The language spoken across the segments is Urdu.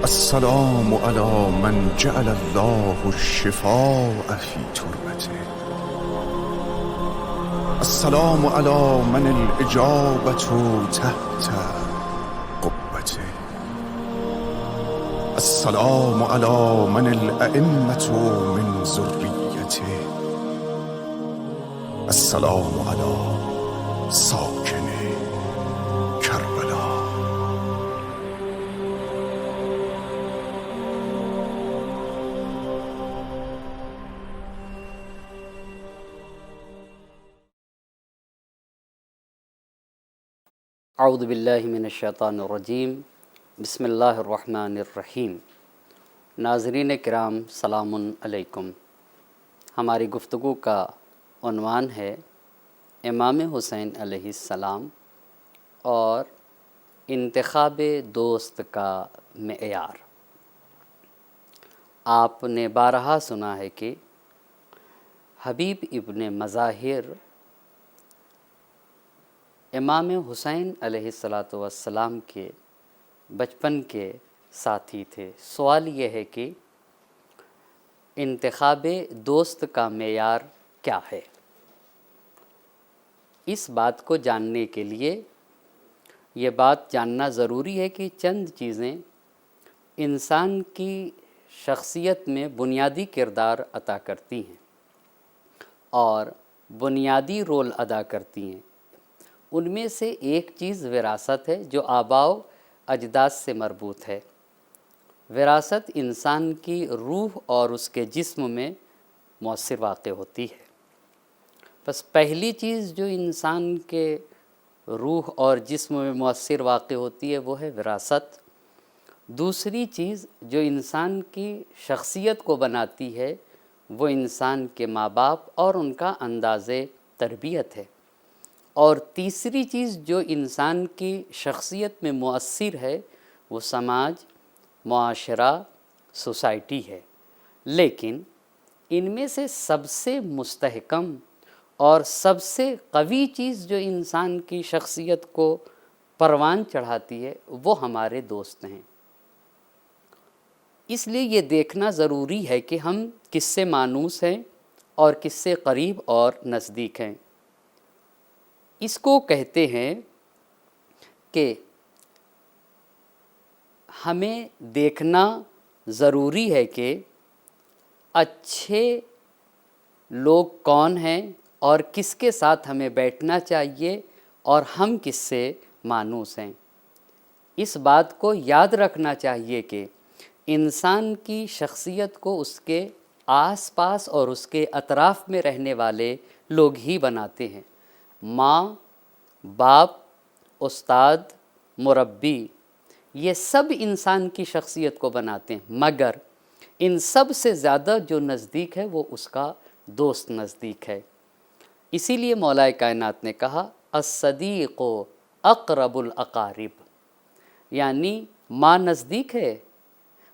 السلام على من جعل الله الشفاء في تربته. السلام على من الإجابة تحت قبته. السلام على من الأئمة من ذريته. السلام على ساكن کربلا. اعوذ باللہ من الشیطان الرجیم. بسم اللہ الرحمن الرحیم. ناظرین کرام سلام علیکم. ہماری گفتگو کا عنوان ہے امام حسین علیہ السلام اور انتخاب دوست کا معیار. آپ نے بارہا سنا ہے کہ حبیب ابن مظاہر امام حسین علیہ السلام کے بچپن کے ساتھی تھے. سوال یہ ہے کہ انتخاب دوست کا معیار کیا ہے؟ اس بات کو جاننے کے لیے یہ بات جاننا ضروری ہے کہ چند چیزیں انسان کی شخصیت میں بنیادی کردار عطا کرتی ہیں اور بنیادی رول ادا کرتی ہیں. ان میں سے ایک چیز وراثت ہے جو آباء و اجداد سے مربوط ہے. وراثت انسان کی روح اور اس کے جسم میں مؤثر واقع ہوتی ہے. بس پہلی چیز جو انسان کے روح اور جسم میں مؤثر واقع ہوتی ہے وہ ہے وراثت. دوسری چیز جو انسان کی شخصیت کو بناتی ہے وہ انسان کے ماں باپ اور ان کا انداز تربیت ہے. اور تیسری چیز جو انسان کی شخصیت میں مؤثر ہے وہ سماج، معاشرہ، سوسائٹی ہے. لیکن ان میں سے سب سے مستحکم اور سب سے قوی چیز جو انسان کی شخصیت کو پروان چڑھاتی ہے وہ ہمارے دوست ہیں. اس لیے یہ دیکھنا ضروری ہے کہ ہم کس سے مانوس ہیں اور کس سے قریب اور نزدیک ہیں. اس کو کہتے ہیں کہ ہمیں دیکھنا ضروری ہے کہ اچھے لوگ کون ہیں اور کس کے ساتھ ہمیں بیٹھنا چاہیے اور ہم کس سے مانوس ہیں. اس بات کو یاد رکھنا چاہیے کہ انسان کی شخصیت کو اس کے آس پاس اور اس کے اطراف میں رہنے والے لوگ ہی بناتے ہیں. ماں، باپ، استاد، مربی، یہ سب انسان کی شخصیت کو بناتے ہیں، مگر ان سب سے زیادہ جو نزدیک ہے وہ اس کا دوست نزدیک ہے. اسی لیے مولا کائنات نے کہا الصدیق اقرب الاقارب، یعنی ماں نزدیک ہے،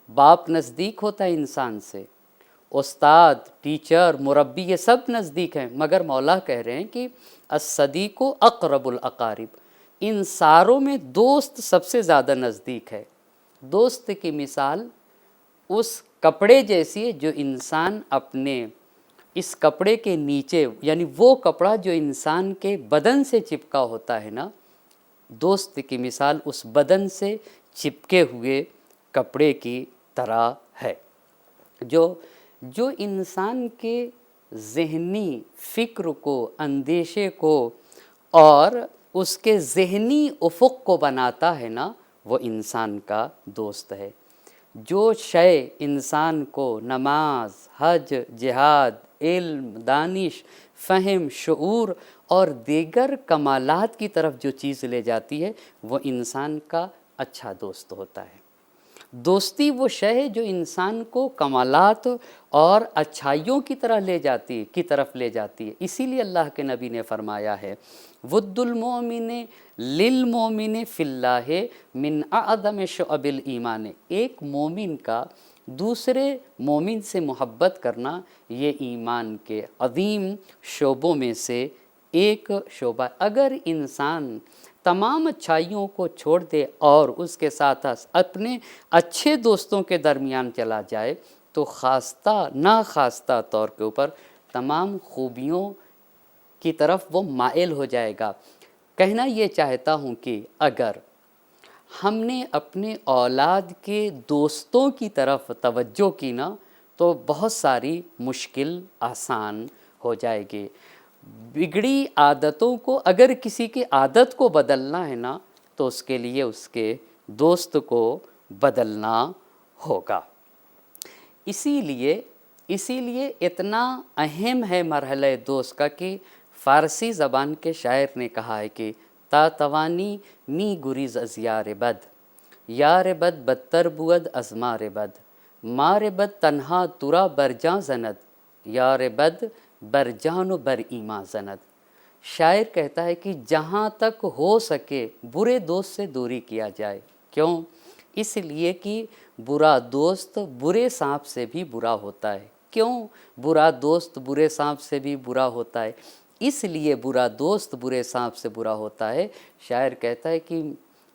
باپ نزدیک ہوتا ہے انسان سے، استاد، ٹیچر، مربی یہ سب نزدیک ہیں، مگر مولا کہہ رہے ہیں کہ الصدیق اقرب الاقارب، ان ساروں میں دوست سب سے زیادہ نزدیک ہے. دوست کی مثال اس کپڑے جیسی ہے جو انسان اپنے اس کپڑے کے نیچے، یعنی وہ کپڑا جو انسان کے بدن سے چپکا ہوتا ہے نا، دوست کی مثال اس بدن سے چپکے ہوئے کپڑے کی طرح ہے جو انسان کے ذہنی فکر کو، اندیشے کو اور اس کے ذہنی افق کو بناتا ہے نا، وہ انسان کا دوست ہے. جو شے انسان کو نماز، حج، جہاد، علم، دانش، فہم، شعور اور دیگر کمالات کی طرف جو چیز لے جاتی ہے وہ انسان کا اچھا دوست ہوتا ہے. دوستی وہ شے ہے جو انسان کو کمالات اور اچھائیوں کی طرف لے جاتی ہے. اسی لیے اللہ کے نبی نے فرمایا ہے ود المؤمن للمؤمن فی اللہ من اعظم شعب الایمان، ایک مومن کا دوسرے مومن سے محبت کرنا یہ ایمان کے عظیم شعبوں میں سے ایک شعبہ. اگر انسان تمام اچھائیوں کو چھوڑ دے اور اس کے ساتھ اپنے اچھے دوستوں کے درمیان چلا جائے تو خواستہ ناخواستہ طور کے اوپر تمام خوبیوں کی طرف وہ مائل ہو جائے گا۔ کہنا یہ چاہتا ہوں کہ اگر ہم نے اپنے اولاد کے دوستوں کی طرف توجہ کی نا تو بہت ساری مشکل آسان ہو جائے گی۔ بگڑی عادتوں کو اگر کسی کی عادت کو بدلنا ہے نا تو اس کے لیے اس کے دوست کو بدلنا ہوگا۔ اسی لیے اتنا اہم ہے مرحلہ دوست کا کہ فارسی زبان کے شاعر نے کہا ہے کہ تا توانی می گریز از یار بد، یار بد بدتر بود از مار بد، مار بد تنہا ترا برجاں زند، یار بد بر جان و بر ایمان زند۔ شاعر کہتا ہے کہ جہاں تک ہو سکے برے دوست سے دوری کیا جائے۔ کیوں؟ اس لیے کہ برا دوست برے سانپ سے بھی برا ہوتا ہے۔ کیوں برا دوست برے سانپ سے بھی برا ہوتا ہے؟ اس لیے برا دوست برے سانپ سے برا ہوتا ہے۔ شاعر کہتا ہے کہ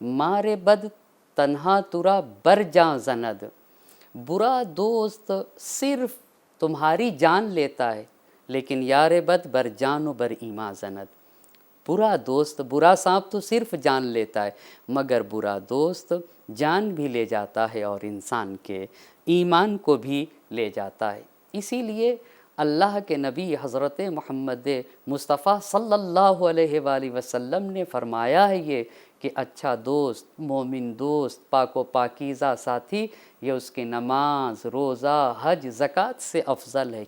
مار بد تنہا ترا بر جاں زند، برا دوست صرف تمہاری جان لیتا ہے لیکن یار بد بر جان و بر ایمان زند۔ برا دوست، برا سانپ تو صرف جان لیتا ہے مگر برا دوست جان بھی لے جاتا ہے اور انسان کے ایمان کو بھی لے جاتا ہے۔ اسی لیے اللہ کے نبی حضرت محمد مصطفیٰ صلی اللہ علیہ وآلہ وسلم نے فرمایا ہے یہ کہ اچھا دوست، مومن دوست، پاک و پاکیزہ ساتھی یہ اس کے نماز، روزہ، حج، زکوٰۃ سے افضل ہے۔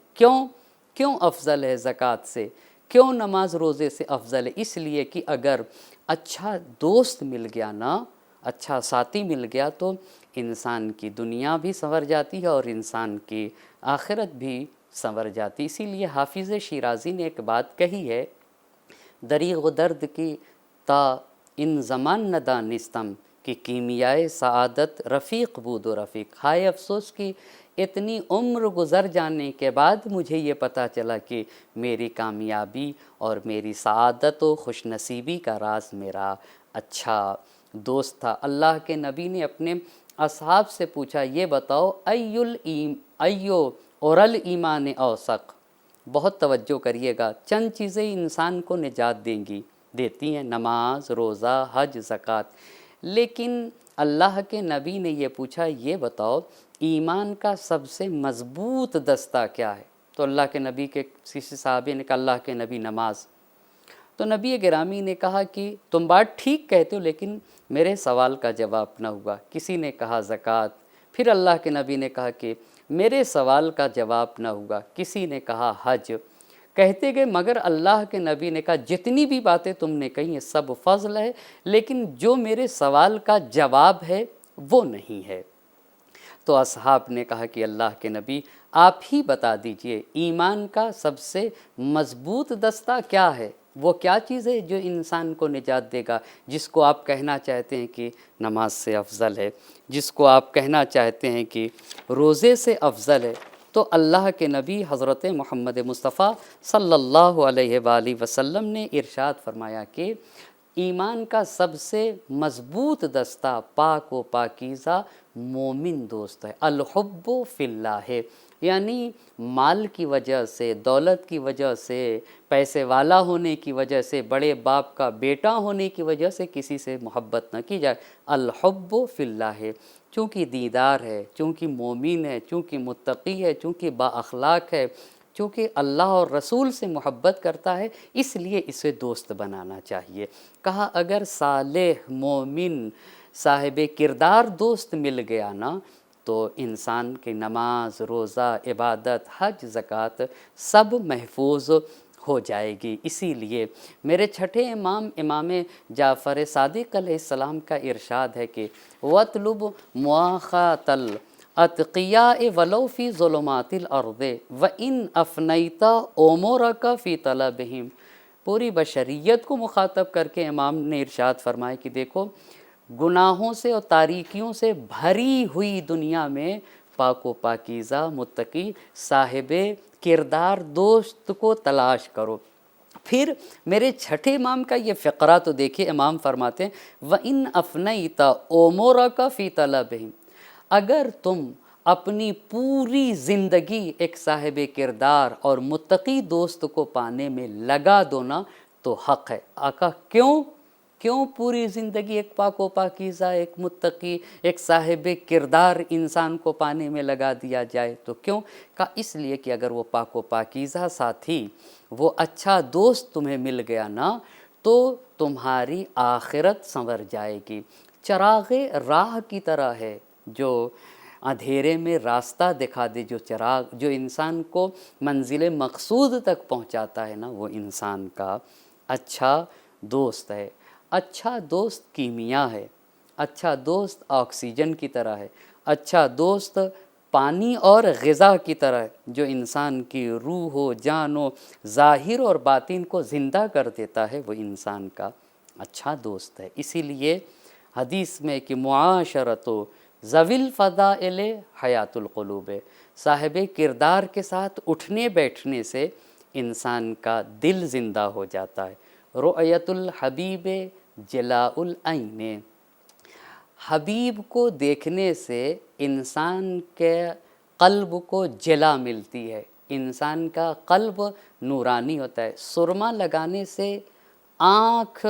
کیوں افضل ہے زکوٰۃ سے؟ کیوں نماز روزے سے افضل ہے؟ اس لیے کہ اگر اچھا دوست مل گیا نا، اچھا ساتھی مل گیا تو انسان کی دنیا بھی سنور جاتی ہے اور انسان کی آخرت بھی سنور جاتی۔ اسی لیے حافظ شیرازی نے ایک بات کہی ہے، دریغ و درد کی تا ان زمان نہ دانستم کہ کیمیائے سعادت رفیق بود و رفیق۔ ہائے افسوس کی اتنی عمر گزر جانے کے بعد مجھے یہ پتہ چلا کہ میری کامیابی اور میری سعادت و خوش نصیبی کا راز میرا اچھا دوست تھا۔ اللہ کے نبی نے اپنے اصحاب سے پوچھا یہ بتاؤ ایو اورل ایمان اوثق۔ بہت توجہ کریے گا، چند چیزیں انسان کو نجات دیتی ہیں، نماز، روزہ، حج، زکوٰۃ، لیکن اللہ کے نبی نے یہ پوچھا یہ بتاؤ ایمان کا سب سے مضبوط دستہ کیا ہے؟ تو اللہ کے نبی کے کسی صحابی نے کہا اللہ کے نبی نماز۔ تو نبی گرامی نے کہا کہ تم بات ٹھیک کہتے ہو لیکن میرے سوال کا جواب نہ ہوا۔ کسی نے کہا زکوٰۃ، پھر اللہ کے نبی نے کہا کہ میرے سوال کا جواب نہ ہوگا۔ کسی نے کہا حج، کہتے گئے مگر اللہ کے نبی نے کہا جتنی بھی باتیں تم نے کہی ہیں سب فضل ہے لیکن جو میرے سوال کا جواب ہے وہ نہیں ہے۔ تو اصحاب نے کہا کہ اللہ کے نبی آپ ہی بتا دیجئے ایمان کا سب سے مضبوط دستہ کیا ہے؟ وہ کیا چیز ہے جو انسان کو نجات دے گا، جس کو آپ کہنا چاہتے ہیں کہ نماز سے افضل ہے، جس کو آپ کہنا چاہتے ہیں کہ روزے سے افضل ہے؟ تو اللہ کے نبی حضرت محمد مصطفیٰ صلی اللہ علیہ وآلہ وسلم نے ارشاد فرمایا کہ ایمان کا سب سے مضبوط دستہ پاک و پاکیزہ مومن دوست ہے۔ الحب فی اللہ ہے، یعنی مال کی وجہ سے، دولت کی وجہ سے، پیسے والا ہونے کی وجہ سے، بڑے باپ کا بیٹا ہونے کی وجہ سے کسی سے محبت نہ کی جائے۔ الحب فی اللہ ہے، چونکہ دیدار ہے، چونکہ مومن ہے، چونکہ متقی ہے، چونکہ با اخلاق ہے، چونکہ اللہ اور رسول سے محبت کرتا ہے، اس لیے اسے دوست بنانا چاہیے۔ کہا اگر صالح مومن صاحب کردار دوست مل گیا نا تو انسان کی نماز، روزہ، عبادت، حج، زکوٰۃ سب محفوظ ہو جائے گی۔ اسی لیے میرے چھٹے امام جعفر صادق علیہ السلام کا ارشاد ہے کہ وَاطْلُبْ مُؤَاخَاةَ الْأَتْقِيَاءِ وَلَوْ فِي ظُلُمَاتِ الْأَرْضِ وَإِنْ أَفْنَيْتَ أُمُورَكَ فِي طَلَبِهِمْ۔ پوری بشریت کو مخاطب کر کے امام نے ارشاد فرمایا کہ دیکھو گناہوں سے اور تاریکیوں سے بھری ہوئی دنیا میں پاک و پاکیزہ متقی صاحب کردار دوست کو تلاش کرو۔ پھر میرے چھٹے امام کا یہ فقرہ تو دیکھیے، امام فرماتے ہیں وَإِنْ أَفْنَيْتَ أُمُورَكَ فِي طَلَبِهِمْ، اگر تم اپنی پوری زندگی ایک صاحب کردار اور متقی دوست کو پانے میں لگا دو نا تو حق ہے۔ آقا کیوں پوری زندگی ایک پاک و پاکیزہ، ایک متقی، ایک صاحب کردار انسان کو پانے میں لگا دیا جائے؟ تو کیوں؟ کہا اس لیے کہ اگر وہ پاک و پاکیزہ ساتھی، وہ اچھا دوست تمہیں مل گیا نا تو تمہاری آخرت سنور جائے گی۔ چراغ راہ کی طرح ہے، جو اندھیرے میں راستہ دکھا دے، جو چراغ جو انسان کو منزل مقصود تک پہنچاتا ہے نا، وہ انسان کا اچھا دوست ہے۔ اچھا دوست کیمیا ہے، اچھا دوست آکسیجن کی طرح ہے، اچھا دوست پانی اور غذا کی طرح ہے، جو انسان کی روح و جان و ظاہر اور باطن کو زندہ کر دیتا ہے، وہ انسان کا اچھا دوست ہے۔ اسی لیے حدیث میں کہ معاشرت و ذوی الفضائل حیات القلوب ہے، صاحب کردار کے ساتھ اٹھنے بیٹھنے سے انسان کا دل زندہ ہو جاتا ہے۔ رؤیت الحبیب جلاء العین، حبیب کو دیکھنے سے انسان کے قلب کو جلا ملتی ہے، انسان کا قلب نورانی ہوتا ہے۔ سرما لگانے سے آنکھ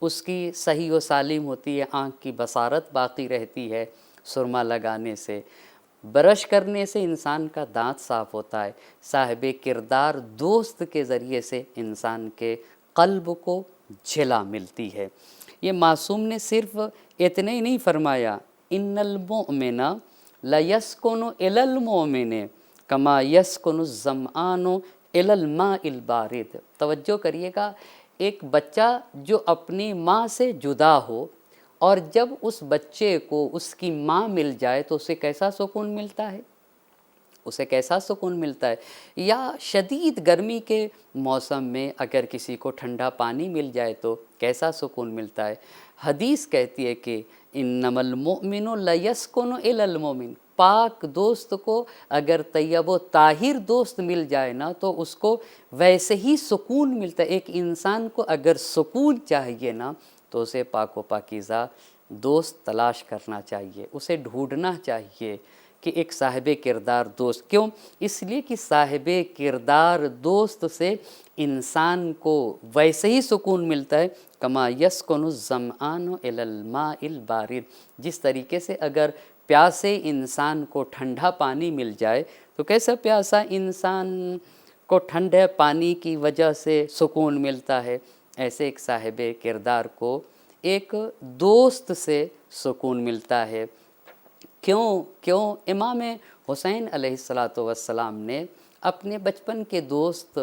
اس کی صحیح و سالم ہوتی ہے، آنکھ کی بصارت باقی رہتی ہے سرما لگانے سے۔ برش کرنے سے انسان کا دانت صاف ہوتا ہے۔ صاحب کردار دوست کے ذریعے سے انسان کے قلب کو جلا ملتی ہے۔ یہ معصوم نے صرف اتنے ہی نہیں فرمایا، ان المؤمن لیسکن الی المؤمن کما یسکن الظمآن الی الماء البارد۔ توجہ کریے گا، ایک بچہ جو اپنی ماں سے جدا ہو اور جب اس بچے کو اس کی ماں مل جائے تو اسے کیسا سکون ملتا ہے، اسے کیسا سکون ملتا ہے۔ یا شدید گرمی کے موسم میں اگر کسی کو ٹھنڈا پانی مل جائے تو کیسا سکون ملتا ہے۔ حدیث کہتی ہے کہ انما المؤمن لیسکن الی المؤمن، پاک دوست کو اگر طیب و طاہر دوست مل جائے نا تو اس کو ویسے ہی سکون ملتا ہے۔ ایک انسان کو اگر سکون چاہیے نا تو اسے پاک و پاکیزہ دوست تلاش کرنا چاہیے، اسے ڈھونڈنا چاہیے کہ ایک صاحب کردار دوست۔ کیوں؟ اس لیے کہ صاحب کردار دوست سے انسان کو ویسے ہی سکون ملتا ہے کما یسکن الظمآن الی الماء البارد، جس طریقے سے اگر پیاسے انسان کو ٹھنڈا پانی مل جائے تو کیسا پیاسا انسان کو ٹھنڈے پانی کی وجہ سے سکون ملتا ہے، ایسے ایک صاحب کردار کو ایک دوست سے سکون ملتا ہے۔ کیوں امام حسین علیہ السلام نے اپنے بچپن کے دوست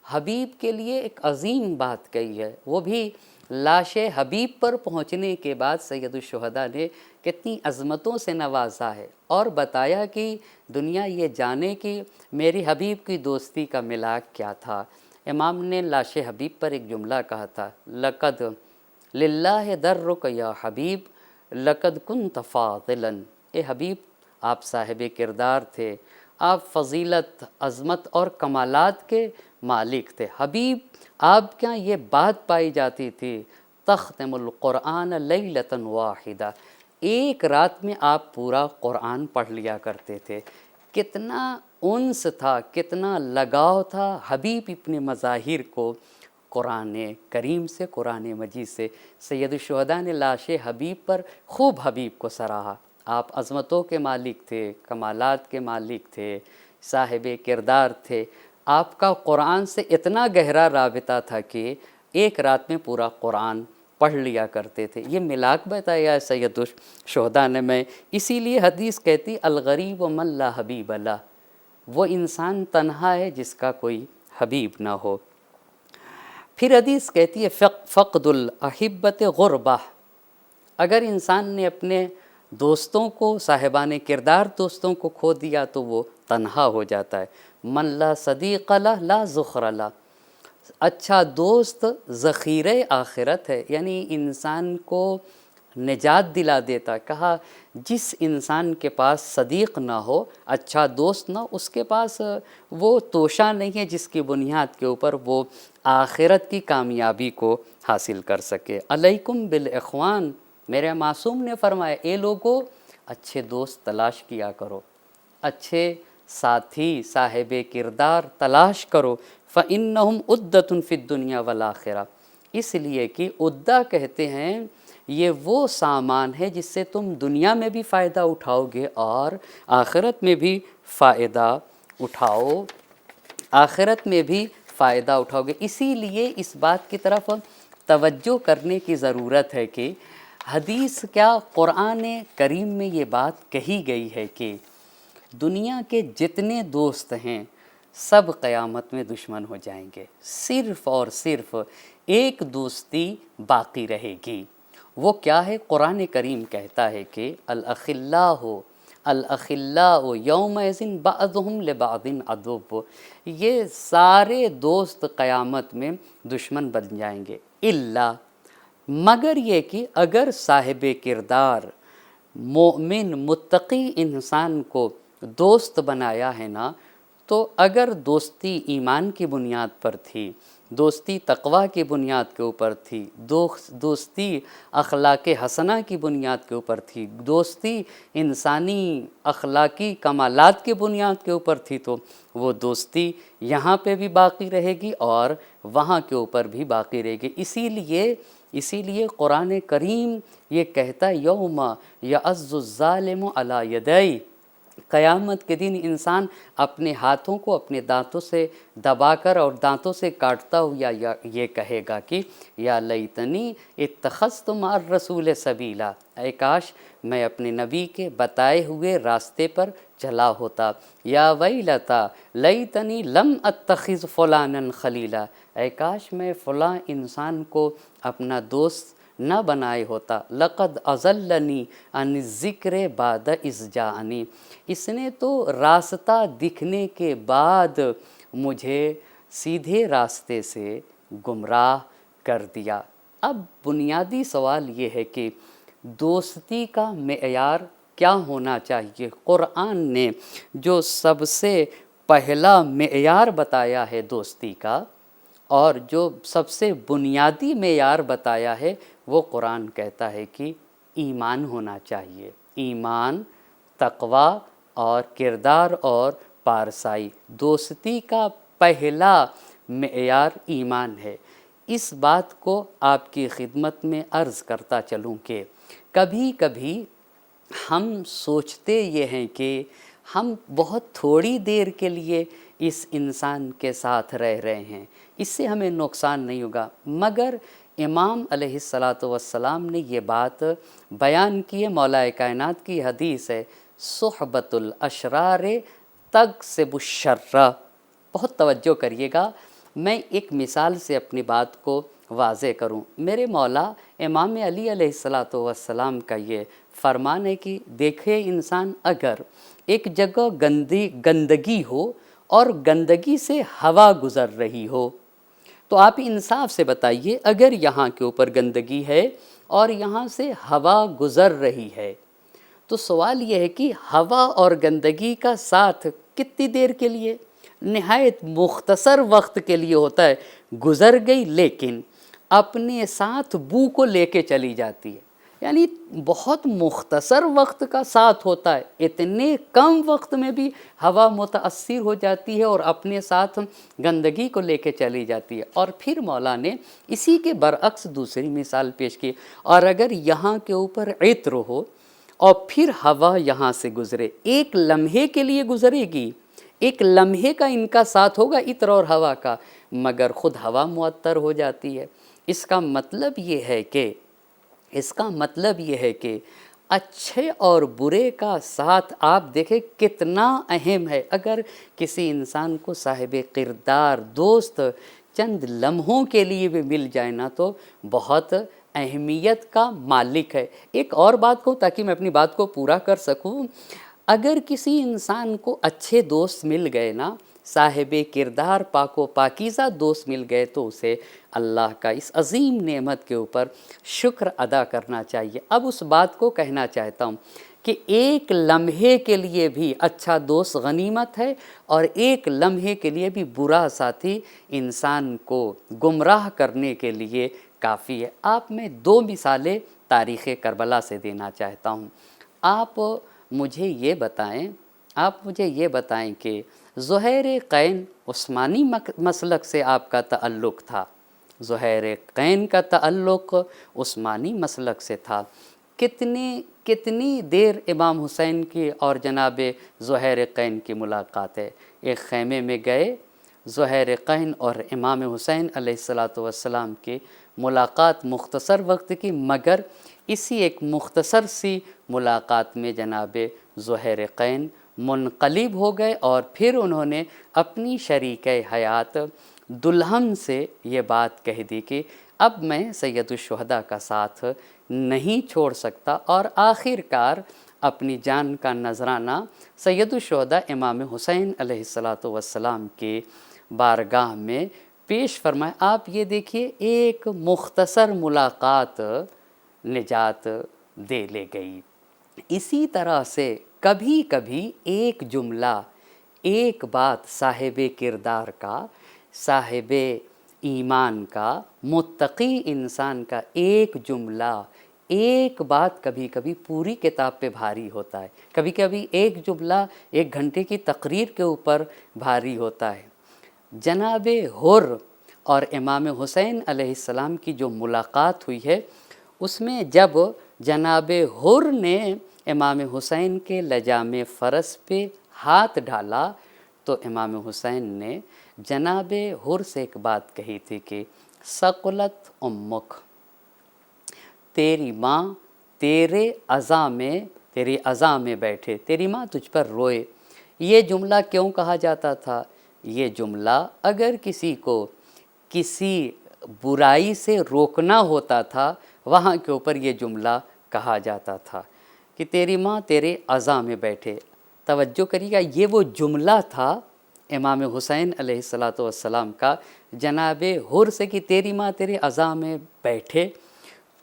حبیب کے لیے ایک عظیم بات کہی ہے۔ وہ بھی لاش حبیب پر پہنچنے کے بعد سید الشہداء نے کتنی عظمتوں سے نوازا ہے اور بتایا کہ دنیا یہ جانے کہ میری حبیب کی دوستی کا ملاک کیا تھا۔ امام نے لاش حبیب پر ایک جملہ کہا تھا، لقد للہ درک یا حبیب لقد کنت فاضلا، اے حبیب آپ صاحب کردار تھے، آپ فضیلت، عظمت اور کمالات کے مالک تھے۔ حبیب آپ کے یہاں یہ بات پائی جاتی تھی، تختم القرآن لیلۃ واحدہ، ایک رات میں آپ پورا قرآن پڑھ لیا کرتے تھے۔ کتنا انس تھا، کتنا لگاؤ تھا حبیب اپنے مظاہر کو قرآن کریم سے، قرآن مجید سے۔ سید الشہداء نے لاش حبیب پر خوب حبیب کو سراہا، آپ عظمتوں کے مالک تھے، کمالات کے مالک تھے، صاحب کردار تھے۔ آپ کا قرآن سے اتنا گہرا رابطہ تھا کہ ایک رات میں پورا قرآن پڑھ لیا کرتے تھے۔ یہ ملاک بتایا ہے سید الشہداء نے۔ میں اسی لیے حدیث کہتی الغریب من لا حبیب له، وہ انسان تنہا ہے جس کا کوئی حبیب نہ ہو۔ پھر حدیث کہتی ہے فقد الاحبۃ غربہ، اگر انسان نے اپنے دوستوں کو، صاحبان کردار دوستوں کو کھو دیا تو وہ تنہا ہو جاتا ہے۔ من لا صدیق لہ لا ذخر لہ، اچھا دوست ذخیرہ آخرت ہے، یعنی انسان کو نجات دلا دیتا. کہا جس انسان کے پاس صدیق نہ ہو، اچھا دوست نہ، اس کے پاس وہ توشہ نہیں ہے جس کی بنیاد کے اوپر وہ آخرت کی کامیابی کو حاصل کر سکے. علیکم بالاخوان، میرے معصوم نے فرمایا اے لوگو اچھے دوست تلاش کیا کرو، اچھے ساتھی صاحب کردار تلاش کرو. فَإِنَّهُمْ عُدَّةٌ فِي الدُّنْيَا وَالْآخِرَةِ، اس لیے کہ عدہ کہتے ہیں یہ وہ سامان ہے جس سے تم دنیا میں بھی فائدہ اٹھاؤ گے اور آخرت میں بھی فائدہ اٹھاؤ، آخرت میں بھی فائدہ اٹھاؤ گے. اسی لیے اس بات کی طرف توجہ کرنے کی ضرورت ہے کہ حدیث کیا قرآن کریم میں یہ بات کہی گئی ہے کہ دنیا کے جتنے دوست ہیں سب قیامت میں دشمن ہو جائیں گے، صرف اور صرف ایک دوستی باقی رہے گی. وہ کیا ہے؟ قرآن کریم کہتا ہے کہ الاخلاء یومئذ بعضهم لبعض عدو، یہ سارے دوست قیامت میں دشمن بن جائیں گے. الا، مگر یہ کہ اگر صاحب کردار مومن متقی انسان کو دوست بنایا ہے نا، تو اگر دوستی ایمان کی بنیاد پر تھی، دوستی تقویٰ کی بنیاد کے اوپر تھی، دوستی اخلاق حسنہ کی بنیاد کے اوپر تھی، دوستی انسانی اخلاقی کمالات کی بنیاد کے اوپر تھی، تو وہ دوستی یہاں پہ بھی باقی رہے گی اور وہاں کے اوپر بھی باقی رہے گی. اسی لیے قرآن کریم یہ کہتا ہے یوم یعض الظالم علی یدیہ، قیامت کے دن انسان اپنے ہاتھوں کو اپنے دانتوں سے دبا کر اور دانتوں سے کاٹتا ہوا یہ کہے گا کہ یا لیتنی اتخذت مع الرسول سبیلا، اے کاش میں اپنے نبی کے بتائے ہوئے راستے پر چلا ہوتا. یا ویلتا لیتنی لم اتخذ فلانا خلیلا، اے کاش میں فلاں انسان کو اپنا دوست نہ بنائے ہوتا. لقد اضلنی عن الذکر بعد اذ جاءنی، اس نے تو راستہ دکھنے کے بعد مجھے سیدھے راستے سے گمراہ کر دیا. اب بنیادی سوال یہ ہے کہ دوستی کا معیار کیا ہونا چاہیے؟ قرآن نے جو سب سے پہلا معیار بتایا ہے دوستی کا اور جو سب سے بنیادی معیار بتایا ہے، وہ قرآن کہتا ہے کہ ایمان ہونا چاہیے. ایمان، تقویٰ اور کردار اور پارسائی، دوستی کا پہلا معیار ایمان ہے. اس بات کو آپ کی خدمت میں عرض کرتا چلوں کہ کبھی کبھی ہم سوچتے یہ ہیں کہ ہم بہت تھوڑی دیر کے لیے اس انسان کے ساتھ رہ رہے ہیں، اس سے ہمیں نقصان نہیں ہوگا. مگر امام علیہ السلام نے یہ بات بیان کی ہے، مولا کائنات کی حدیث ہے صحبت الاشرار تکسب الشر. بہت توجہ کریے گا، میں ایک مثال سے اپنی بات کو واضح کروں. میرے مولا امام علی علیہ السلام کا یہ فرمان ہے کہ دیکھے انسان اگر ایک جگہ گندگی ہو اور گندگی سے ہوا گزر رہی ہو، تو آپ انصاف سے بتائیے اگر یہاں کے اوپر گندگی ہے اور یہاں سے ہوا گزر رہی ہے، تو سوال یہ ہے کہ ہوا اور گندگی کا ساتھ کتنی دیر کے لیے؟ نہایت مختصر وقت کے لیے ہوتا ہے. گزر گئی لیکن اپنے ساتھ بو کو لے کے چلی جاتی ہے، یعنی بہت مختصر وقت کا ساتھ ہوتا ہے. اتنے کم وقت میں بھی ہوا متاثر ہو جاتی ہے اور اپنے ساتھ گندگی کو لے کے چلی جاتی ہے. اور پھر مولا نے اسی کے برعکس دوسری مثال پیش کی، اور اگر یہاں کے اوپر عطر ہو اور پھر ہوا یہاں سے گزرے، ایک لمحے کے لیے گزرے گی، ایک لمحے کا ان کا ساتھ ہوگا عطر اور ہوا کا، مگر خود ہوا معطر ہو جاتی ہے. اس کا مطلب یہ ہے کہ اچھے اور برے کا ساتھ آپ دیکھیں کتنا اہم ہے. اگر کسی انسان کو صاحب کردار دوست چند لمحوں کے لیے بھی مل جائے نا، تو بہت اہمیت کا مالک ہے. ایک اور بات کو تاکہ میں اپنی بات کو پورا کر سکوں، اگر کسی انسان کو اچھے دوست مل گئے نا، صاحب کردار پاک و پاکیزہ دوست مل گئے تو اسے اللہ کا اس عظیم نعمت کے اوپر شکر ادا کرنا چاہیے۔ اب اس بات کو کہنا چاہتا ہوں کہ ایک لمحے کے لیے بھی اچھا دوست غنیمت ہے، اور ایک لمحے کے لیے بھی برا ساتھی انسان کو گمراہ کرنے کے لیے کافی ہے۔ آپ میں 2 مثالیں تاریخ کربلا سے دینا چاہتا ہوں۔ آپ مجھے یہ بتائیں کہ زہیر قین عثمانی مسلک سے آپ کا تعلق تھا، زہیر قین کا تعلق عثمانی مسلک سے تھا، کتنی دیر امام حسین کی اور جناب زہیر قین کی ملاقات ہے؟ ایک خیمے میں گئے، زہیر قین اور امام حسین علیہ السلام کی ملاقات مختصر وقت کی، مگر اسی ایک مختصر سی ملاقات میں جناب زہیر قین منقلب ہو گئے، اور پھر انہوں نے اپنی شریک حیات دلہن سے یہ بات کہہ دی کہ اب میں سید الشہداء کا ساتھ نہیں چھوڑ سکتا، اور آخر کار اپنی جان کا نذرانہ سید الشہداء امام حسین علیہ السلام کی بارگاہ میں پیش فرمائے۔ آپ یہ دیکھیے، ایک مختصر ملاقات نجات دے لے گئی۔ اسی طرح سے کبھی کبھی ایک جملہ، ایک بات صاحب کردار کا، صاحب ایمان کا، متقی انسان کا ایک جملہ، ایک بات کبھی کبھی پوری کتاب پہ بھاری ہوتا ہے، کبھی کبھی ایک جملہ 1 گھنٹے کی تقریر کے اوپر بھاری ہوتا ہے۔ جناب حر اور امام حسین علیہ السلام کی جو ملاقات ہوئی ہے، اس میں جب جناب حر نے امام حسین کے لجام فرس پہ ہاتھ ڈالا تو امام حسین نے جناب حر سے ایک بات کہی تھی کہ ثقلت امک، تیری ماں تیری عزا میں بیٹھے، تیری ماں تجھ پر روئے۔ یہ جملہ کیوں کہا جاتا تھا؟ یہ جملہ اگر کسی کو کسی برائی سے روکنا ہوتا تھا، وہاں کے اوپر یہ جملہ کہا جاتا تھا کہ تیری ماں تیرے عزا میں بیٹھے۔ توجہ کریے گا، یہ وہ جملہ تھا امام حسین علیہ السلام کا جناب حر سے کہ تیری ماں تیرے عزا میں بیٹھے۔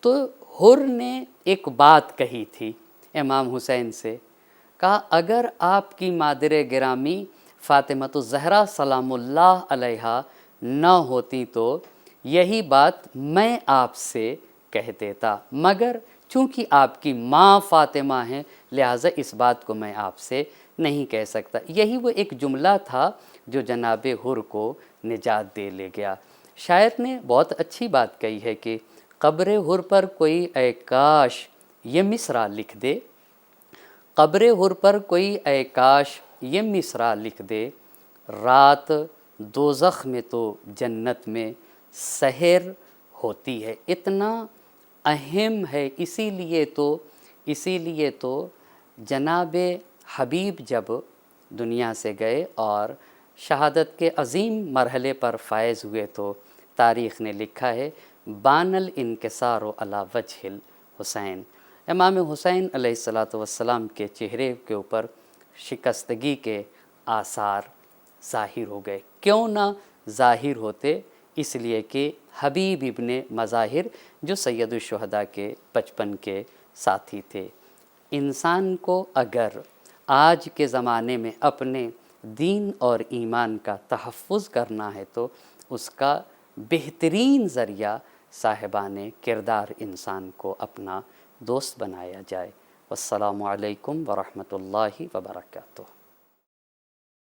تو حر نے ایک بات کہی تھی امام حسین سے، کہا اگر آپ کی مادر گرامی فاطمۃ الزہرا سلام اللہ علیہا نہ ہوتی تو یہی بات میں آپ سے کہہ دیتا، مگر چونکہ آپ کی ماں فاطمہ ہیں لہٰذا اس بات کو میں آپ سے نہیں کہہ سکتا۔ یہی وہ ایک جملہ تھا جو جناب حر کو نجات دے لے گیا۔ شاعر نے بہت اچھی بات کہی ہے کہ قبر حر پر کوئی اے کاش یہ مصرع لکھ دے، قبر حر پر کوئی اے کاش یہ مصرع لکھ دے، رات دوزخ میں تو جنت میں سحر ہوتی ہے۔ اتنا اہم ہے، اسی لیے تو جناب حبیب جب دنیا سے گئے اور شہادت کے عظیم مرحلے پر فائز ہوئے تو تاریخ نے لکھا ہے بان الانکسار علی وجہ الحسین، امام حسین علیہ السلام کے چہرے کے اوپر شکستگی کے آثار ظاہر ہو گئے۔ کیوں نہ ظاہر ہوتے؟ اس لیے کہ حبیب ابن مظاہر جو سید الشہداء کے بچپن کے ساتھی تھے۔ انسان کو اگر آج کے زمانے میں اپنے دین اور ایمان کا تحفظ کرنا ہے تو اس کا بہترین ذریعہ صاحبان کردار انسان کو اپنا دوست بنایا جائے۔ والسلام علیکم ورحمۃ اللہ وبرکاتہ۔